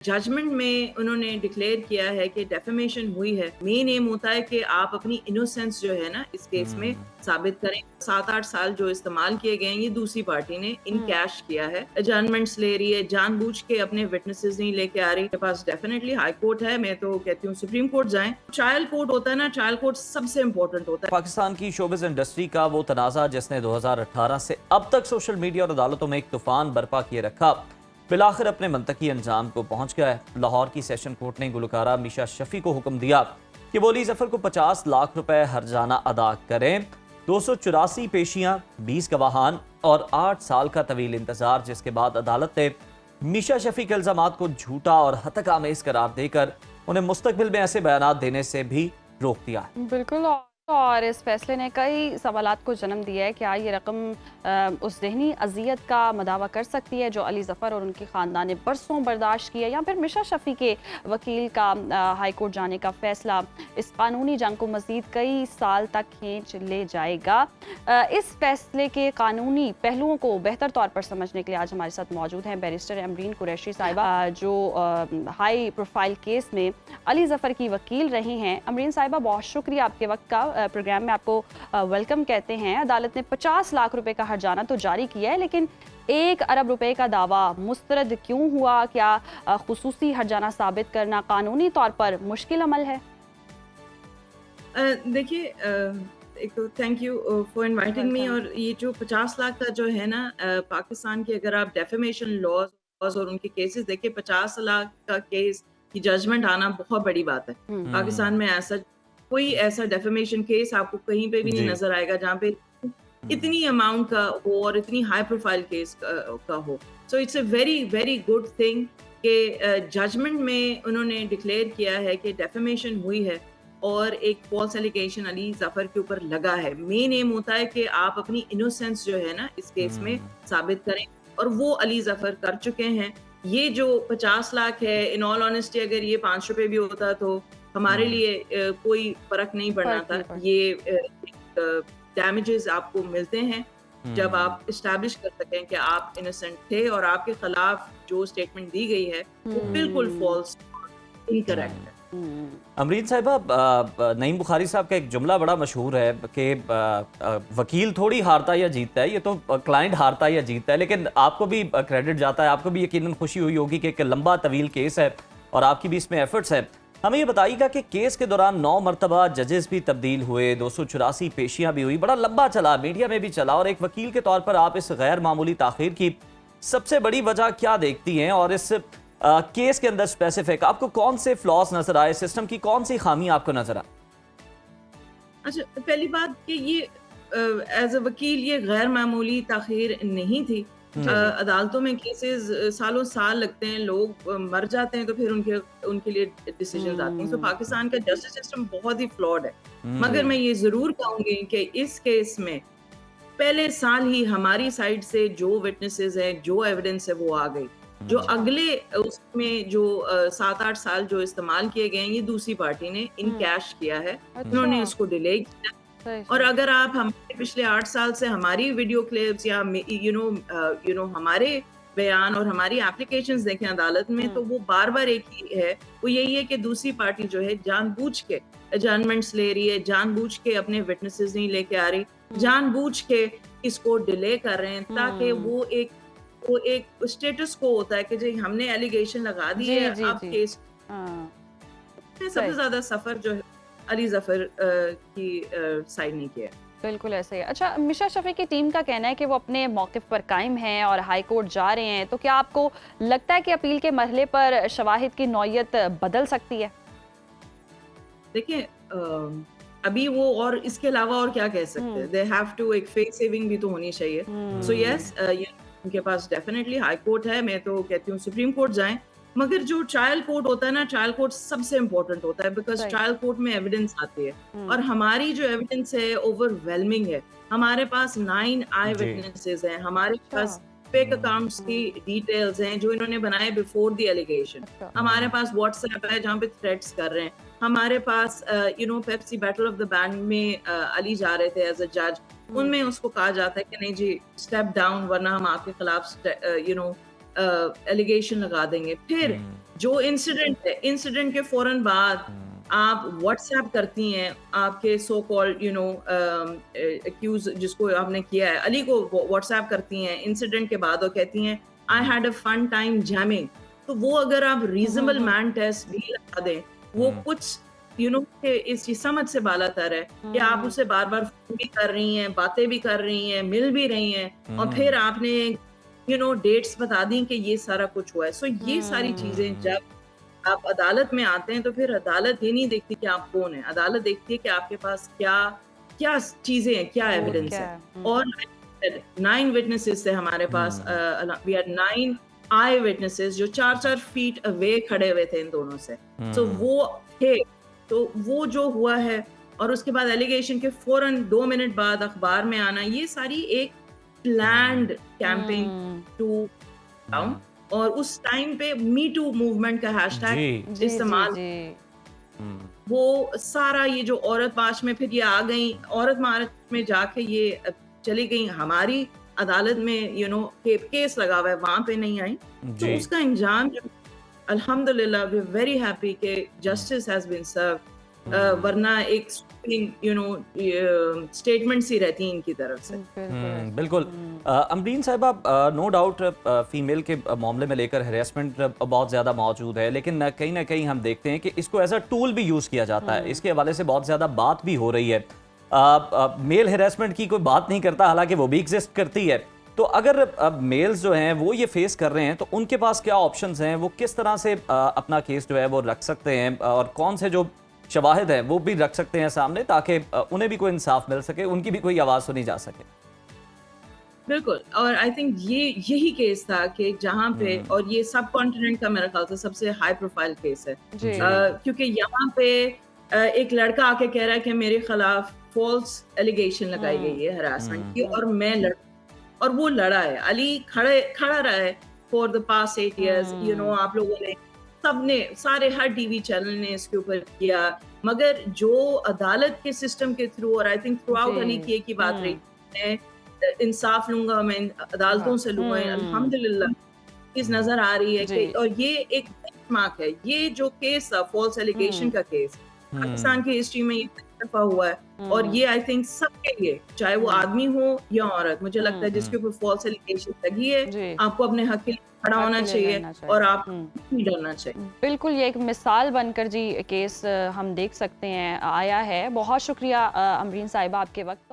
Judgement में उन्होंने declare किया है कि डेफेमेशन हुई है। मेन एम होता है कि आप अपनी इनोसेंस जो है ना इस केस में साबित करें। 7-8 साल जो इस्तेमाल किए गए हैं ये दूसरी पार्टी ने इन कैश किया है, एडजर्नमेंट्स ले रही है, जानबूझ के अपने विटनेसेस नहीं लेके आ रही। के पास डेफिनेटली हाई कोर्ट है, मैं तो कहती हूँ सुप्रीम कोर्ट जाएं। ट्रायल कोर्ट होता है ना, ट्रायल कोर्ट सबसे इम्पोर्टेंट होता है। पाकिस्तान की शोबिस इंडस्ट्री का वो तनाज़ा जिसने 2018 से अब तक सोशल मीडिया और अदालतों में एक तूफान बर्पा किए रखा, फिलआखिर अपने मंतकी अंजाम को पहुंच गया है। लाहौर की सेशन कोर्ट ने गुलकारा मीशा शफी को हुक्म दिया कि वो अली जफर को 50 लाख रुपए हर्जाना अदा करें। 284 पेशियां, 20 गवाहान और 8 साल का तवील इंतजार, जिसके बाद अदालत ने मीशा शफी के इल्जामात को झूठा और हतक आमेज करार देकर उन्हें मुस्तकबिल में ऐसे बयानात देने से भी रोक दिया है। बिल्कुल, और इस फैसले ने कई सवालात को जन्म दिया है। क्या ये रकम उस जहनी अजियत का मदावा कर सकती है जो अली जफ़र और उनके ख़ानदान ने बरसों बर्दाश्त किया, या फिर मिशा शफ़ी के वकील का हाई कोर्ट जाने का फ़ैसला इस कानूनी जंग को मज़ीद कई साल तक खींच ले जाएगा। इस फैसले के कानूनी पहलुओं को बेहतर तौर पर समझने के लिए आज हमारे साथ मौजूद हैं बैरिस्टर अमरीन कुरैशी साहिबा, जो हाई प्रोफाइल केस में अली जफ़र की वकील रही हैं। अमरीन साहिबा, बहुत शुक्रिया आपके वक्त का। प्रोग्राम में आपको वेलकम कहते हैं। अदालत ने 50 लाख रुपए का हर्जाना तो जारी किया है, लेकिन 1 अरब रुपए का दावा मुस्तरद क्यों हुआ? क्या खुसूसी हर्जाना साबित करना कानूनी तौर पर मुश्किल अमल है? देखिए, एक तो thank you for inviting me. और ये जो 50 लाख का जो है ना, पाकिस्तान के अगर आप डेफेमेशन लॉज और उनके केसेस देखिए, 50 लाख का केस की जजमेंट आना बहुत बड़ी बात है। पाकिस्तान में कोई ऐसा डेफेमेशन केस आपको कहीं पे भी नहीं नजर आएगा जहाँ पे इतनी अमाउंट का हो और इतनी हाई प्रोफाइल केस का हो। So it's a very very good thing कि जजमेंट में उन्होंने डिक्लेयर किया है कि डेफेमेशन हुई है और एक फॉल्स एलिगेशन अली जफर के ऊपर लगा है। मेन एम होता है कि आप अपनी इनोसेंस जो है ना इस केस में साबित करें, और वो अली जफर कर चुके हैं। ये जो 50 लाख है, इन ऑल ऑनेस्टी अगर ये 5 रुपए भी होता तो हमारे लिए कोई फर्क नहीं पड़ना था। ये डैमेजेस आपको मिलते हैं जब आप इस्टेब्लिश कर सकें कि आप इनोसेंट थे और आपके खिलाफ जो स्टेटमेंट दी गई है वो बिल्कुल फॉल्स, इनकरेक्ट है। अमरीन साहिबा, नईम बुखारी साहब का एक जुमला बड़ा मशहूर है कि वकील थोड़ी हारता या जीतता है, ये तो क्लाइंट हारता या जीतता है। लेकिन आपको भी क्रेडिट जाता है, आपको भी यकीनन खुशी हुई होगी कि एक लंबा तवील केस है और आपकी भी इसमें एफर्ट्स है। हमें ये बताइएगा कि केस के दौरान 9 मरतबा जजेस भी तब्दील हुए, 284 पेशियां भी हुई, बड़ा लंबा चला, मीडिया में भी चला, और एक वकील के तौर पर आप इस गैर मामूली ताखीर की सबसे बड़ी वजह क्या देखती हैं? और इस केस के अंदर स्पेसिफिक आपको कौन से फ्लॉस नजर आए, सिस्टम की कौन सी खामी आपको नजर आए? अच्छा, पहली बात कि ये एज अ वकील ये गैर मामूली ताखीर नहीं थी। अदालतों में केसेस सालों साल लगते हैं, लोग मर जाते हैं तो फिर उनके लिए डिसीजन आते हैं। तो पाकिस्तान का जस्टिस सिस्टम बहुत ही फ्लॉड है। मगर मैं ये जरूर कहूंगी कि इस केस में पहले साल ही हमारी साइड से जो विटनेसेस हैं, जो एविडेंस है वो आ गई। जो अगले उसमें जो 7-8 साल जो इस्तेमाल किए गए हैं ये दूसरी पार्टी ने इन कैश किया है। उन्होंने इसको डिले किया। और अगर आप हमारे पिछले 8 साल से हमारी वीडियो क्लिप्स या यू नो हमारे बयान और हमारी एप्लीकेशंस देखें अदालत में, तो वो बार बार एक ही है, वो यही है कि दूसरी पार्टी जो है जानबूझ के एडजर्नमेंट्स ले रही है, जानबूझ के अपने विटनेसेस नहीं लेके आ रही, जानबूझ के इसको डिले कर रहे हैं ताकि वो एक स्टेटस को होता है कि जी हमने एलिगेशन लगा दी है, अब केस। सबसे ज्यादा सफर जो है अली जफर की साइड नहीं किया। बिल्कुल ऐसे ही। अच्छा, मिशा शफी की टीम का कहना है कि वो अपने मौक़िफ़ पर कायम हैं और हाई कोर्ट जा रहे हैं, तो क्या आपको लगता है कि अपील के मरहले पर शवाहिद की नौयत बदल सकती है? देखिए, अभी वो और इसके अलावा और क्या कह सकते हैं? दे हैव टू, एक फेस सेविंग भी तो होनी चाहिए। सो यस, उनके पास डेफिनेटली हाई कोर्ट है, मैं तो कहती हूँ सुप्रीम कोर्ट जाएं। मगर जो ट्रायल कोर्ट होता है ना, ट्रायल कोर्ट सबसे इम्पोर्टेंट होता है, बिकॉज ट्रायल कोर्ट में एविडेंस आती है और हमारी जो एविडेंस है ओवरवेलमिंग है। हमारे पास 9 आई विटनेसेस हैं, हमारे पास फेक अकाउंट्स की डिटेल्स हैं जो इन्होंने बनाए बिफोर द एलिगेशन। हमारे पास व्हाट्सएप है जहाँ पे थ्रेट्स कर रहे हैं। हमारे पास Pepsi battle of the band में अली जा रहे थे एज अ जज, उनमें उसको कहा जाता है कि नहीं जी स्टेप डाउन वरना हम आपके खिलाफ एलिगेशन लगा देंगे। फिर जो इंसिडेंट है, इंसिडेंट के फौरन बाद आप व्हाट्सएप करती हैं आपके सो कॉल्ड एक्यूज जिसको आपने किया है, अली को व्हाट्सएप करती हैं इंसिडेंट के बाद और कहती हैं I had a fun time jamming, तो वो अगर आप रीजनेबल मैन टेस्ट भी लगा दें, वो कुछ कि इस चीज समझ से बालातर है कि आप उसे बार बार फोन भी कर रही हैं, बातें भी कर रही हैं, मिल भी रही हैं, और फिर आपने डेट्स बता दी कि ये सारा कुछ हुआ है। सो ये सारी चीजें जब आप अदालत में आते हैं तो फिर अदालत ये नहीं देखती कि आप कौन है, अदालत देखती है कि आपके पास क्या क्या चीजें हैं, क्या एविडेंस है। और 9 विटनेसेस थे हमारे पास, वी हैड 9 आई विटनेसेस जो 4-4 फीट अवे खड़े हुए थे इन दोनों से। सो वो थे, तो वो जो हुआ है और उसके बाद एलिगेशन के फौरन 2 मिनट बाद अखबार में आना, ये सारी एक प्लान्ड कैंपेन टू डाउन। और उस टाइम पे मी टू मूवमेंट का हैशटैग इस्तेमाल, वो सारा ये जो औरत मार्च में फिर ये आ गई, औरत मार्च में जाके ये चली गई हमारी अदालत में केस लगा हुआ है, वहां पे नहीं आई। तो उसका इंजाम अल्हम्दुलिल्लाह वी आर वेरी हैप्पी कि जस्टिस हैज बीन सर्व, वरना एक स्टेटमेंट सी रहती है इनकी तरफ से। बिल्कुल। अमरीन साहिबा, नो डाउट फीमेल के मामले में लेकर हैरेसमेंट बहुत ज़्यादा मौजूद है, लेकिन ना कहीं हम देखते हैं कि इसको एज अ टूल भी यूज़ किया जाता है। इसके हवाले से बहुत ज़्यादा बात भी हो रही है। मेल हैरेसमेंट की कोई बात नहीं करता, हालांकि वो भी एग्जिस्ट करती है। तो अगर मेल्स जो हैं वो ये फेस कर रहे हैं तो उनके पास क्या ऑप्शंस हैं, वो किस तरह से अपना केस जो है वो रख सकते हैं, और कौन से जो शवाहिद हैं वो भी रख सकते हैं सामने, ताकि उन्हें भी कोई इंसाफ मिल सके, उनकी भी कोई आवाज़ सुनी जा सके। बिल्कुल, और आई थिंक यही केस था कि जहाँ पे, और ये सब कॉन्टिनेंट का मेरा ख्याल से सबसे हाई प्रोफाइल केस है, क्योंकि यहाँ पे एक लड़का आके कह रहा है कि मेरे खिलाफ फॉल्स एलिगेशन लगाई गई है हरासमेंट की, और मैं और वो लड़ा है, अली खड़ा रहा है फॉर द पास्ट 8 years। आप लोगों ने, सबने, सारे हर टीवी चैनल ने इसके ऊपर किया, मगर जो अदालत के सिस्टम के थ्रू, और I think through out Ali की एक ही बात रही, मैं इंसाफ लूंगा, मैं अदालतों से लूंगा। अल्हम्दुलिल्लाह चीज नजर आ रही है कि, और ये एक बेंचमार्क है, ये जो केस था फॉल्स एलिगेशन का केस पाकिस्तान की हिस्ट्री में ये दफा हुआ है, और ये आई थिंक सबके लिए, चाहे वो आदमी हो या औरत, मुझे लगता है जिसके ऊपर फॉल्स एलिगेशन लगी है, आपको अपने हक के लिए खड़ा होना चाहिए और आप नहीं डरना चाहिए। बिल्कुल, ये एक मिसाल बनकर जी केस हम देख सकते हैं आया है। बहुत शुक्रिया अमरीन साहिबा आपके वक्त।